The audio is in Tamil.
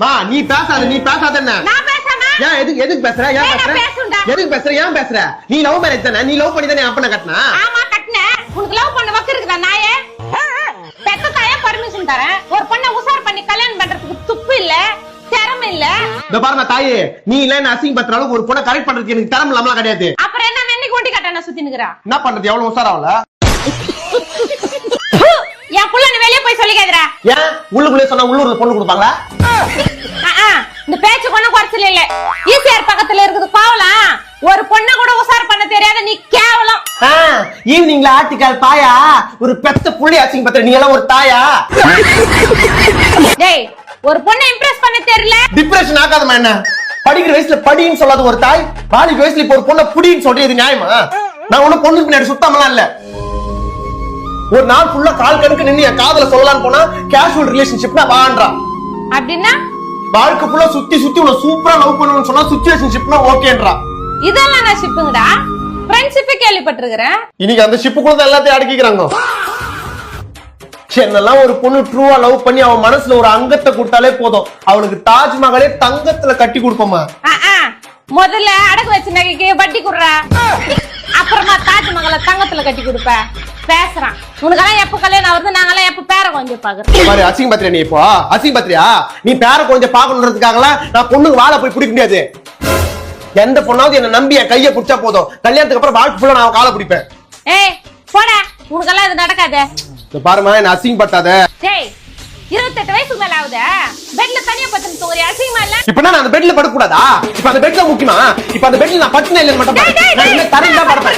மா நீ பேசாத என்ன? நான் பேசாம ஏன் எதுக்கு பேசுற? ஏன் பேசுற? நீ லவ் மேரேஜ் தானே? நீ லவ் பண்ணி தானே அப்பன கட்டனா? ஆமா கட்டனேன். உனக்கு லவ் பண்ண வக்கு இருக்குதா நாயே? பெத்த தாயா பர்மிஷன் தரேன். ஒரு பொண்ண உசார் பண்ணி கல்யாணம் பண்றதுக்கு துப்பு இல்ல, திறமை இல்ல. இந்த பாருங்க தாயே, நீ இல்ல என்ன அசிங்க பண்றாலும் ஒரு பொண்ண கரெக்ட் பண்றதுக்கு எனக்கு திறமை இல்லாமலாம் கிடையாது. அப்புறம் என்ன வெண்ணி கொண்டி கட்டனா சுத்தி நிக்கறா? என்ன பண்றது? எவ்வளவு உசாராவல? என் புள்ள நீ வெளிய போய் சொல்லிக்கேதடா. ஏன் உள்ளுக்குள்ளே சொன்னா உள்ளூர்ல பொண்ணு கொடுப்பாங்களா? இந்த பேச்சு கொண்ண குறச்சல இல்ல. ஈசிஆர் பக்கத்துல இருக்குது பாவலாம். ஒரு பொண்ண கூட உசார் பண்ண தெரியாத நீ கேவலம். ஈவினிங்ல ஆர்டிகல் தாயா ஒரு பெத்த புள்ளி அசிங்க பண்ற நீ எல்லாம் ஒரு தாயா? டேய் ஒரு பொண்ணை இம்ப்ரெஸ் பண்ண தெரியல. டிப்ரஷன் ஆகாதமா என்ன? படிக்கிற வயசுல படின்னு சொல்லாத ஒரு தாய் வாலிப வயசுல இப்ப ஒரு பொண்ண புடின்னு சொல்றது இது நியாயமா? நான் ஒண்ணு பொண்ணுக்கு பின்னாடி சுத்தமெல்லாம் இல்ல. ஒரு நாள் ஃபுல்லா கால் கணக்கு நின்னு என் காதல சொல்லலாம்னு போனா கேஷுவல் ரிலேஷன்ஷிப்னா வான்றான். அப்படின்னா வாழ்க்கை ஃபுல்லா சுத்தி உன்னை சூப்பரா லவ் பண்ணணும்னு சொன்னா சிச்சுவேஷன்ஷிப்னா ஓகேன்றா. இதெல்லாம் நான் ஷிப்புங்கடா. ஃப்ரெண்ட்ஷிப்பே கேள்விப்பட்டிருக்கிறேன். இன்னைக்கு அந்த ஷிப்புக்குள்ள தான் எல்லாத்தையும் அடக்கிக்கிறாங்க. என்னெல்லாம் ஒரு பொண்ணு ட்ரூவா லவ் பண்ணி அவன் மனசுல ஒரு அங்கத்தை கொடுத்தாலே போதும், அவனுக்கு தாஜ்மஹாலே தங்கத்துல கட்டி கொடுப்போமா. முதல்ல அடகு வச்ச நகைக்கு வட்டி குடுறா, அப்புறமா தாஜ்மஹால தங்கத்துல கட்டி கொடுப்ப. பேசுறான். உனக்கெல்லாம் எப்ப கல்யாணம் வருது, நாங்கெல்லாம் எப்ப பேர கொஞ்சம் பாக்குறோம். அசிங்க பத்திரியா? நீ இப்போ அசிங்க பத்திரியா? நீ பேர கொஞ்சம் பாக்கணுன்றதுக்காகலாம் நான் பொண்ணுக்கு வாழை போய் பிடிக்க முடியாது. எந்த பொண்ணாவது என்ன நம்பி என் கையை பிடிச்சா போதும், கல்யாணத்துக்கு அப்புறம் வாழ்க்கை ஃபுல்லா நான் காலை பிடிப்பேன். ஏய் போடா, உனக்கெல்லாம் இது நடக்காது. பாருமா என்ன அசிங்கப்பட்டாத. டேய் 28 வயசுக்கு மேல ஆகுது, பெட்ல தனியா படுத்து தூங்குறியா? அசிங்கமா இல்ல? இப்ப நான் அந்த பெட்ல படுக்க கூடாதா? இப்ப அந்த பெட்ல முக்கியமா? இப்ப அந்த பெட்ல நான் படுத்துனே இல்ல மட்டும் தரேன் தான் படுப்பேன்.